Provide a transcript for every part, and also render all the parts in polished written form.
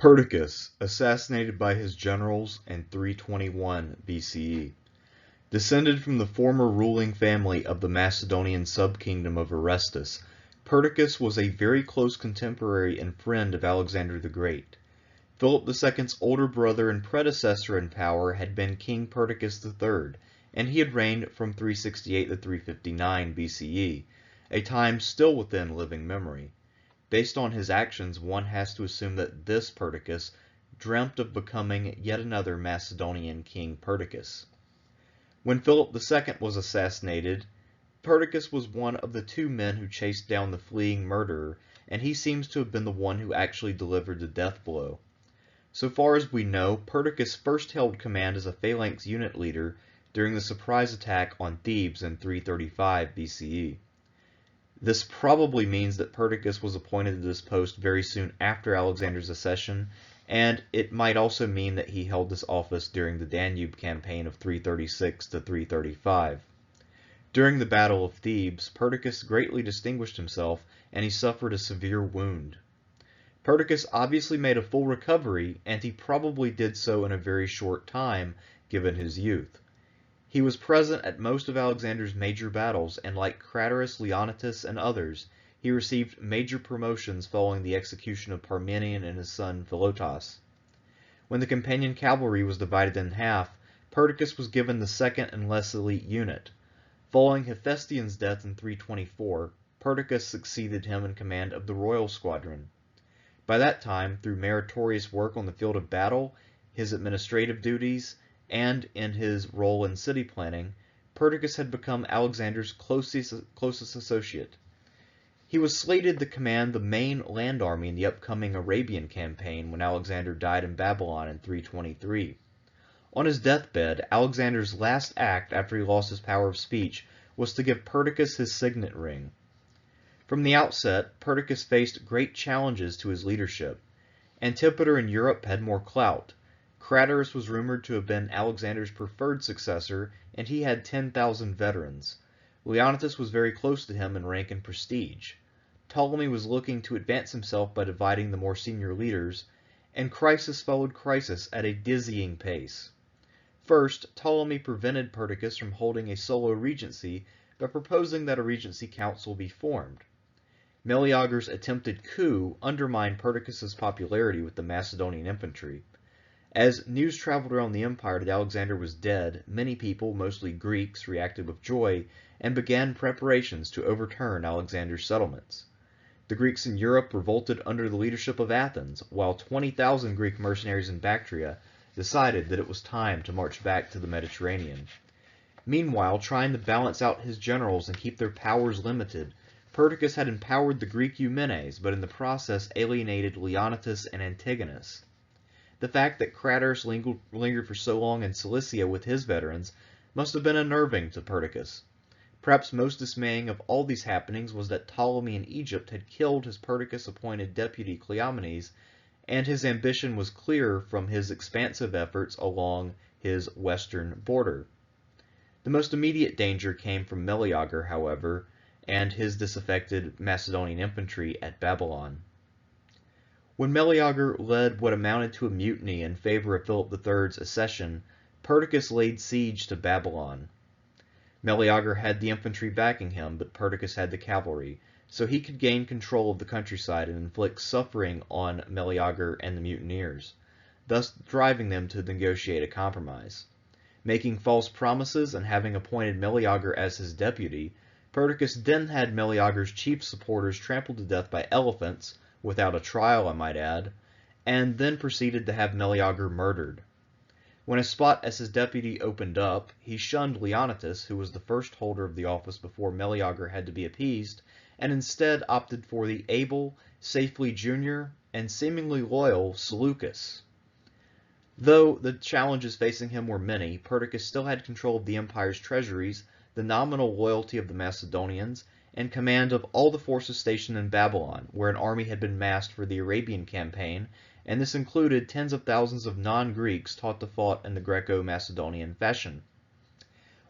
Perdikkas, assassinated by his generals in 321 BCE. Descended from the former ruling family of the Macedonian subkingdom of Orestes, Perdikkas was a very close contemporary and friend of Alexander the Great. Philip II's older brother and predecessor in power had been King Perdikkas III, and he had reigned from 368 to 359 BCE, a time still within living memory. Based on his actions, one has to assume that this Perdikkas dreamt of becoming yet another Macedonian king Perdikkas. When Philip II was assassinated, Perdikkas was one of the two men who chased down the fleeing murderer, and he seems to have been the one who actually delivered the death blow. So far as we know, Perdikkas first held command as a phalanx unit leader during the surprise attack on Thebes in 335 BCE. This probably means that Perdikkas was appointed to this post very soon after Alexander's accession, and it might also mean that he held this office during the Danube campaign of 336 to 335. During the Battle of Thebes, Perdikkas greatly distinguished himself, and he suffered a severe wound. Perdikkas obviously made a full recovery, and he probably did so in a very short time, given his youth. He was present at most of Alexander's major battles, and like Craterus, Leonidas, and others, he received major promotions following the execution of Parmenion and his son Philotas. When the companion cavalry was divided in half, Perdikkas was given the second and less elite unit. Following Hephaestion's death in 324, Perdikkas succeeded him in command of the royal squadron. By that time, through meritorious work on the field of battle, his administrative duties, and in his role in city planning, Perdikkas had become Alexander's closest associate. He was slated to command the main land army in the upcoming Arabian campaign when Alexander died in Babylon in 323. On his deathbed, Alexander's last act after he lost his power of speech was to give Perdikkas his signet ring. From the outset, Perdikkas faced great challenges to his leadership. Antipater in Europe had more clout. Craterus was rumored to have been Alexander's preferred successor, and he had 10,000 veterans. Leonidas was very close to him in rank and prestige. Ptolemy was looking to advance himself by dividing the more senior leaders, and crisis followed crisis at a dizzying pace. First, Ptolemy prevented Perdikkas from holding a solo regency by proposing that a regency council be formed. Meleager's attempted coup undermined Perdikkas's popularity with the Macedonian infantry. As news traveled around the empire that Alexander was dead, many people, mostly Greeks, reacted with joy and began preparations to overturn Alexander's settlements. The Greeks in Europe revolted under the leadership of Athens, while 20,000 Greek mercenaries in Bactria decided that it was time to march back to the Mediterranean. Meanwhile, trying to balance out his generals and keep their powers limited, Perdikkas had empowered the Greek Eumenes, but in the process alienated Leonidas and Antigonus. The fact that Craterus lingered for so long in Cilicia with his veterans must have been unnerving to Perdikkas. Perhaps most dismaying of all these happenings was that Ptolemy in Egypt had killed his Perdikkas-appointed deputy Cleomenes, and his ambition was clear from his expansive efforts along his western border. The most immediate danger came from Meleager, however, and his disaffected Macedonian infantry at Babylon. When Meleager led what amounted to a mutiny in favor of Philip III's accession, Perdikkas laid siege to Babylon. Meleager had the infantry backing him, but Perdikkas had the cavalry, so he could gain control of the countryside and inflict suffering on Meleager and the mutineers, thus driving them to negotiate a compromise. Making false promises and having appointed Meleager as his deputy, Perdikkas then had Meleager's chief supporters trampled to death by elephants, without a trial, I might add, and then proceeded to have Meleager murdered. When a spot as his deputy opened up, he shunned Leonidas, who was the first holder of the office before Meleager had to be appeased, and instead opted for the able, safely junior, and seemingly loyal Seleucus. Though the challenges facing him were many, Perdikkas still had control of the empire's treasuries, the nominal loyalty of the Macedonians, and command of all the forces stationed in Babylon, where an army had been massed for the Arabian campaign, and this included tens of thousands of non-Greeks taught to fight in the Greco-Macedonian fashion.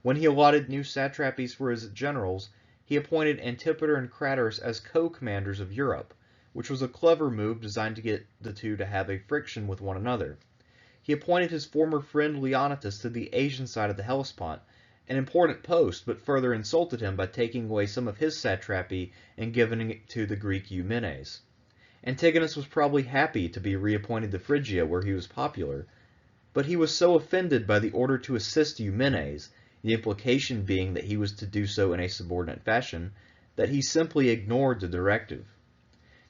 When he allotted new satrapies for his generals, he appointed Antipater and Craterus as co-commanders of Europe, which was a clever move designed to get the two to have a friction with one another. He appointed his former friend Leonidas to the Asian side of the Hellespont, an important post, but further insulted him by taking away some of his satrapy and giving it to the Greek Eumenes. Antigonus was probably happy to be reappointed to Phrygia, where he was popular, but he was so offended by the order to assist Eumenes, the implication being that he was to do so in a subordinate fashion, that he simply ignored the directive.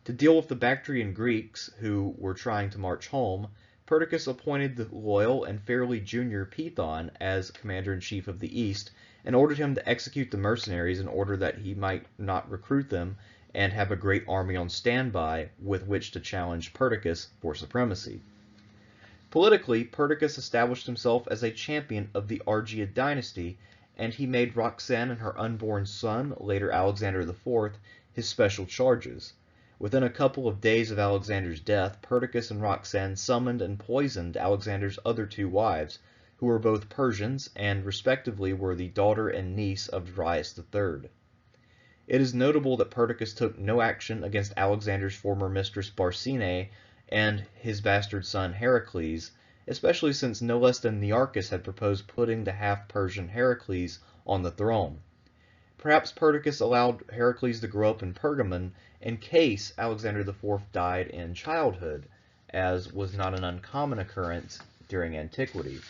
To deal with the Bactrian Greeks, who were trying to march home, Perdikkas appointed the loyal and fairly junior Python as commander-in-chief of the East, and ordered him to execute the mercenaries in order that he might not recruit them and have a great army on standby with which to challenge Perdikkas for supremacy. Politically, Perdikkas established himself as a champion of the Argead dynasty, and he made Roxanne and her unborn son, later Alexander IV, his special charges. Within a couple of days of Alexander's death, Perdikkas and Roxanne summoned and poisoned Alexander's other two wives, who were both Persians and respectively were the daughter and niece of Darius III. It is notable that Perdikkas took no action against Alexander's former mistress Barsine and his bastard son Heracles, especially since no less than Nearchus had proposed putting the half-Persian Heracles on the throne. Perhaps Perdikkas allowed Heracles to grow up in Pergamon in case Alexander IV died in childhood, as was not an uncommon occurrence during antiquity,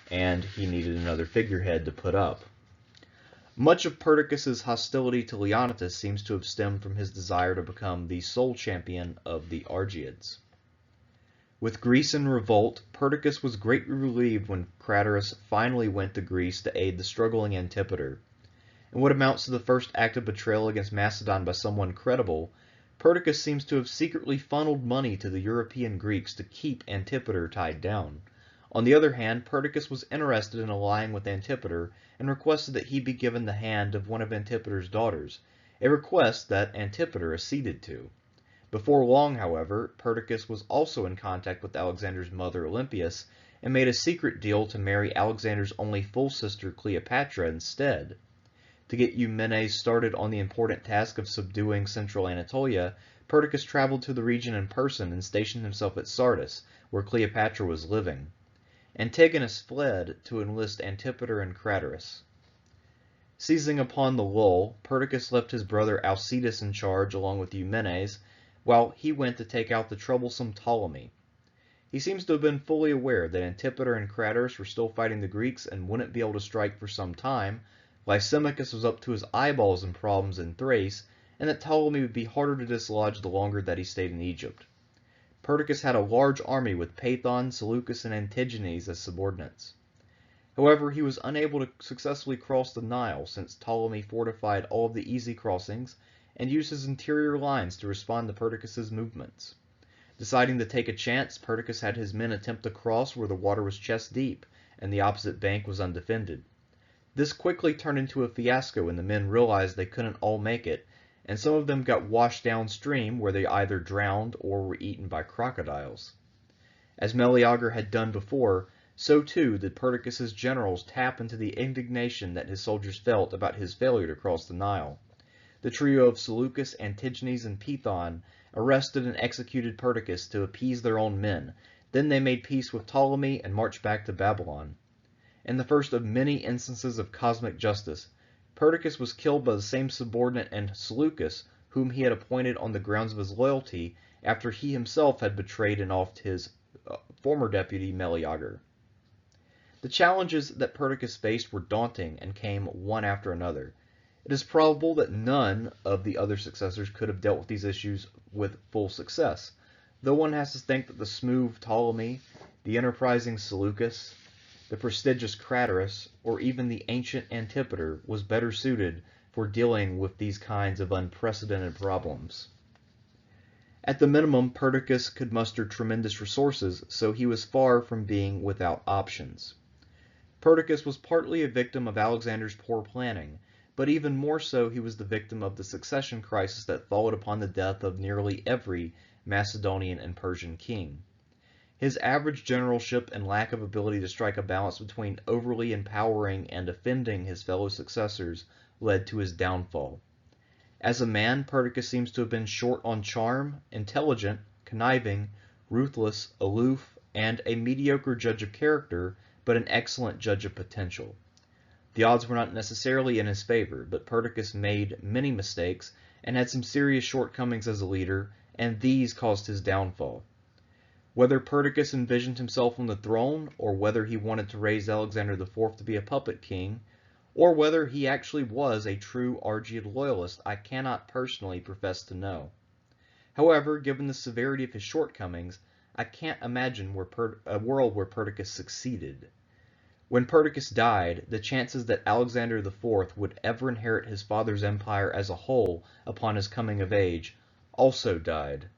and he needed another figurehead to put up. Much of Perdikkas's hostility to Leonidas seems to have stemmed from his desire to become the sole champion of the Argeads. With Greece in revolt, Perdikkas was greatly relieved when Craterus finally went to Greece to aid the struggling Antipater. In what amounts to the first act of betrayal against Macedon by someone credible, Perdikkas seems to have secretly funneled money to the European Greeks to keep Antipater tied down. On the other hand, Perdikkas was interested in allying with Antipater and requested that he be given the hand of one of Antipater's daughters, a request that Antipater acceded to. Before long, however, Perdikkas was also in contact with Alexander's mother Olympias and made a secret deal to marry Alexander's only full sister Cleopatra instead. To get Eumenes started on the important task of subduing central Anatolia, Perdikkas traveled to the region in person and stationed himself at Sardis, where Cleopatra was living. Antigonus fled to enlist Antipater and Craterus. Seizing upon the lull, Perdikkas left his brother Alcidas in charge along with Eumenes, while he went to take out the troublesome Ptolemy. He seems to have been fully aware that Antipater and Craterus were still fighting the Greeks and wouldn't be able to strike for some time, Lysimachus was up to his eyeballs in problems in Thrace, and that Ptolemy would be harder to dislodge the longer that he stayed in Egypt. Perdikkas had a large army with Paethon, Seleucus, and Antigenes as subordinates. However, he was unable to successfully cross the Nile since Ptolemy fortified all of the easy crossings and used his interior lines to respond to Perdikkas's movements. Deciding to take a chance, Perdikkas had his men attempt to cross where the water was chest deep and the opposite bank was undefended. This quickly turned into a fiasco when the men realized they couldn't all make it, and some of them got washed downstream where they either drowned or were eaten by crocodiles. As Meleager had done before, so too did Perdikkas's generals tap into the indignation that his soldiers felt about his failure to cross the Nile. The trio of Seleucus, Antigenes, and Paethon arrested and executed Perdikkas to appease their own men. Then they made peace with Ptolemy and marched back to Babylon. In the first of many instances of cosmic justice, Perdikkas was killed by the same subordinate and Seleucus, whom he had appointed on the grounds of his loyalty after he himself had betrayed and offed his former deputy Meleager. The challenges that Perdikkas faced were daunting and came one after another. It is probable that none of the other successors could have dealt with these issues with full success, though one has to think that the smooth Ptolemy, the enterprising Seleucus, the prestigious Craterus, or even the ancient Antipater was better suited for dealing with these kinds of unprecedented problems. At the minimum, Perdikkas could muster tremendous resources, so he was far from being without options. Perdikkas was partly a victim of Alexander's poor planning, but even more so he was the victim of the succession crisis that followed upon the death of nearly every Macedonian and Persian king. His average generalship and lack of ability to strike a balance between overly empowering and offending his fellow successors led to his downfall. As a man, Perdikkas seems to have been short on charm, intelligent, conniving, ruthless, aloof, and a mediocre judge of character, but an excellent judge of potential. The odds were not necessarily in his favor, but Perdikkas made many mistakes and had some serious shortcomings as a leader, and these caused his downfall. Whether Perdikkas envisioned himself on the throne, or whether he wanted to raise Alexander IV to be a puppet king, or whether he actually was a true Argead loyalist, I cannot personally profess to know. However, given the severity of his shortcomings, I can't imagine a world where Perdikkas succeeded. When Perdikkas died, the chances that Alexander IV would ever inherit his father's empire as a whole upon his coming of age also died.